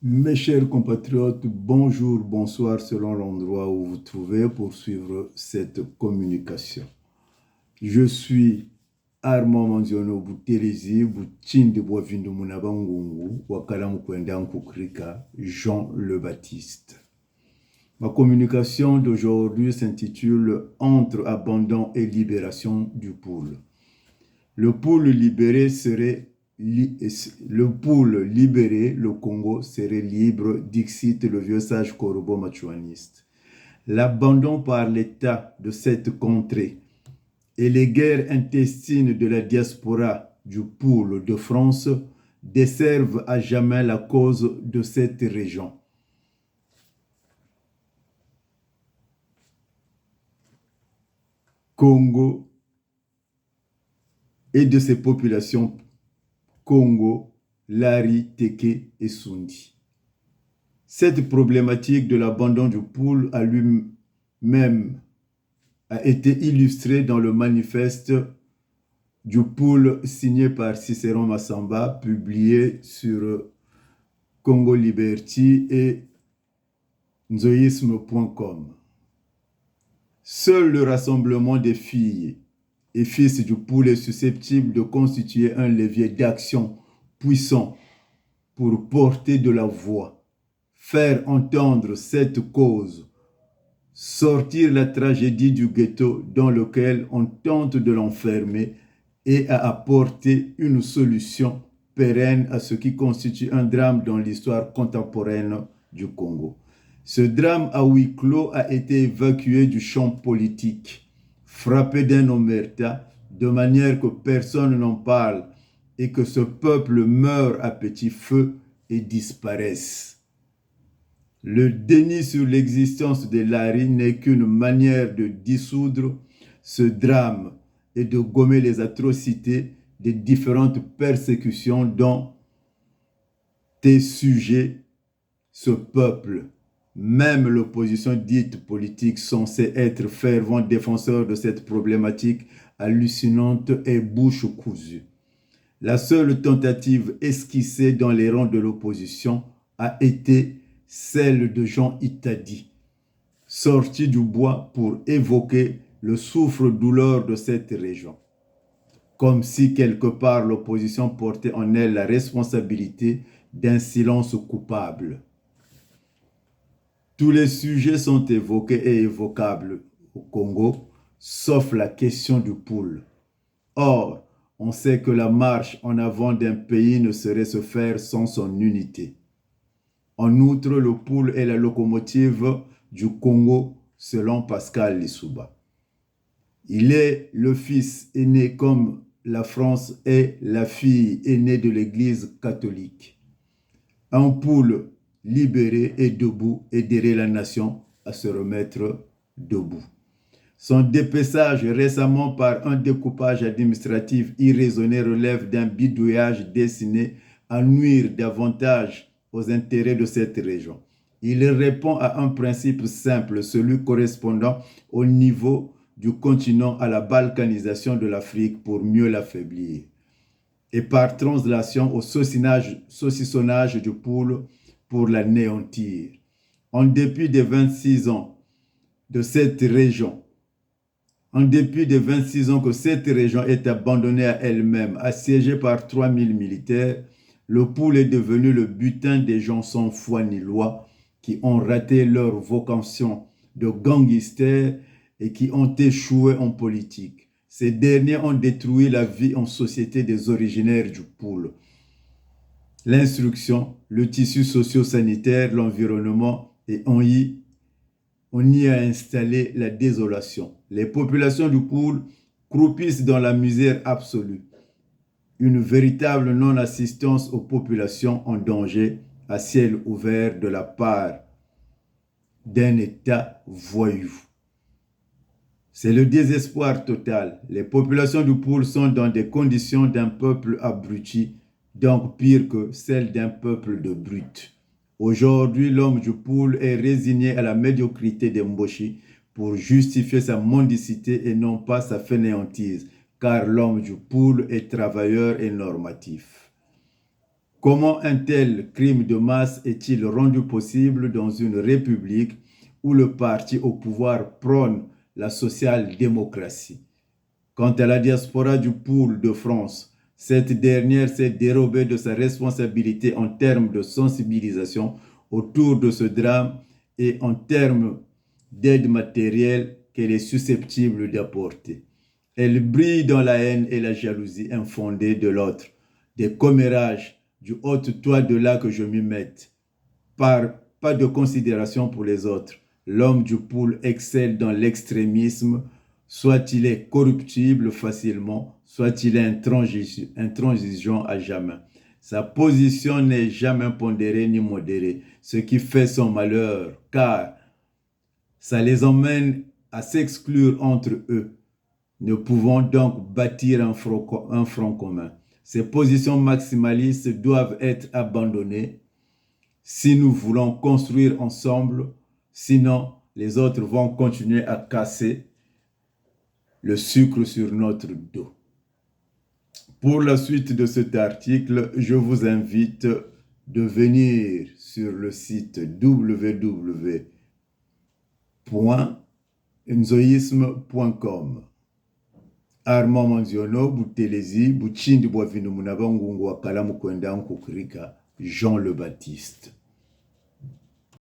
Mes chers compatriotes, bonjour, bonsoir selon l'endroit où vous vous trouvez pour suivre cette communication. Je suis Armand Manziono Bouterezi, Boutinde Boavindo Munabangungu, Wakalamu Kwendanku Krika, Jean le Baptiste. Ma communication d'aujourd'hui s'intitule Entre abandon et libération du poule. Le poule libéré, le Congo serait libre, dixit le vieux sage Korobo machuaniste. L'abandon par l'État de cette contrée et les guerres intestines de la diaspora du poule de France desservent à jamais la cause de cette région. Congo et de ses populations Congo, Lari, Teke et Sundi. Cette problématique de l'abandon du poule a lui-même été illustrée dans le manifeste du poule signé par Cicéron Massamba, publié sur Congo Liberty et nzoïsme.com. Seul le rassemblement des filles et fils du poule est susceptible de constituer un levier d'action puissant pour porter de la voix, faire entendre cette cause, sortir la tragédie du ghetto dans lequel on tente de l'enfermer et à apporter une solution pérenne à ce qui constitue un drame dans l'histoire contemporaine du Congo. Ce drame à huis clos a été évacué du champ politique, frappé d'un omerta, de manière que personne n'en parle et que ce peuple meurt à petit feu et disparaisse. Le déni sur l'existence de Lari n'est qu'une manière de dissoudre ce drame et de gommer les atrocités des différentes persécutions dont est sujet ce peuple. Même l'opposition dite politique censée être fervent défenseur de cette problématique hallucinante est bouche cousue. La seule tentative esquissée dans les rangs de l'opposition a été celle de Jean Itadi, sorti du bois pour évoquer le souffre-douleur de cette région. Comme si quelque part l'opposition portait en elle la responsabilité d'un silence coupable. Tous les sujets sont évoqués et évocables au Congo, sauf la question du poule. Or, on sait que la marche en avant d'un pays ne saurait se faire sans son unité. En outre, le poule est la locomotive du Congo selon Pascal Lissouba. Il est le fils aîné comme la France est la fille aînée de l'Église catholique. Un poule libéré et debout aiderait la nation à se remettre debout. Son dépeçage récemment par un découpage administratif irraisonné relève d'un bidouillage destiné à nuire davantage aux intérêts de cette région. Il répond à un principe simple, celui correspondant au niveau du continent à la balkanisation de l'Afrique pour mieux l'affaiblir. Et par translation au saucissonnage du poule pour l'anéantir. En dépit des 26 ans de cette région, en dépit des 26 ans que cette région est abandonnée à elle-même, assiégée par 3000 militaires, le poule est devenu le butin des gens sans foi ni loi qui ont raté leur vocation de gangsters et qui ont échoué en politique. Ces derniers ont détruit la vie en société des originaires du poule. L'instruction, le tissu socio-sanitaire, l'environnement et on y a installé la désolation. Les populations du poule croupissent dans la misère absolue. Une véritable non-assistance aux populations en danger à ciel ouvert de la part d'un État voyou. C'est le désespoir total. Les populations du poule sont dans des conditions d'un peuple abruti, donc pire que celles d'un peuple de brutes. Aujourd'hui, l'homme du poule est résigné à la médiocrité des Mboshi pour justifier sa mendicité et non pas sa fainéantise, car l'homme du poule est travailleur et normatif. Comment un tel crime de masse est-il rendu possible dans une république où le parti au pouvoir prône la social-démocratie? Quant à la diaspora du Pool de France, cette dernière s'est dérobée de sa responsabilité en termes de sensibilisation autour de ce drame et en termes d'aide matérielle qu'elle est susceptible d'apporter. Elle brille dans la haine et la jalousie infondée de l'autre, des commérages du haut toit de là que je m'y mette. Pas de considération pour les autres. L'homme du Pool excelle dans l'extrémisme, soit il est corruptible facilement, soit il est intransigeant à jamais. Sa position n'est jamais pondérée ni modérée, ce qui fait son malheur, car ça les emmène à s'exclure entre eux, ne pouvant donc bâtir un front commun. Ces positions maximalistes doivent être abandonnées si nous voulons construire ensemble, sinon les autres vont continuer à casser le sucre sur notre dos. Pour la suite de cet article, je vous invite de venir sur le site www.nzoisme.com. Armand Manziono, Boutelezi, Bouchindi Boavinu Munabangungu Wakala Mukwenda Nkukurika, Jean le Baptiste.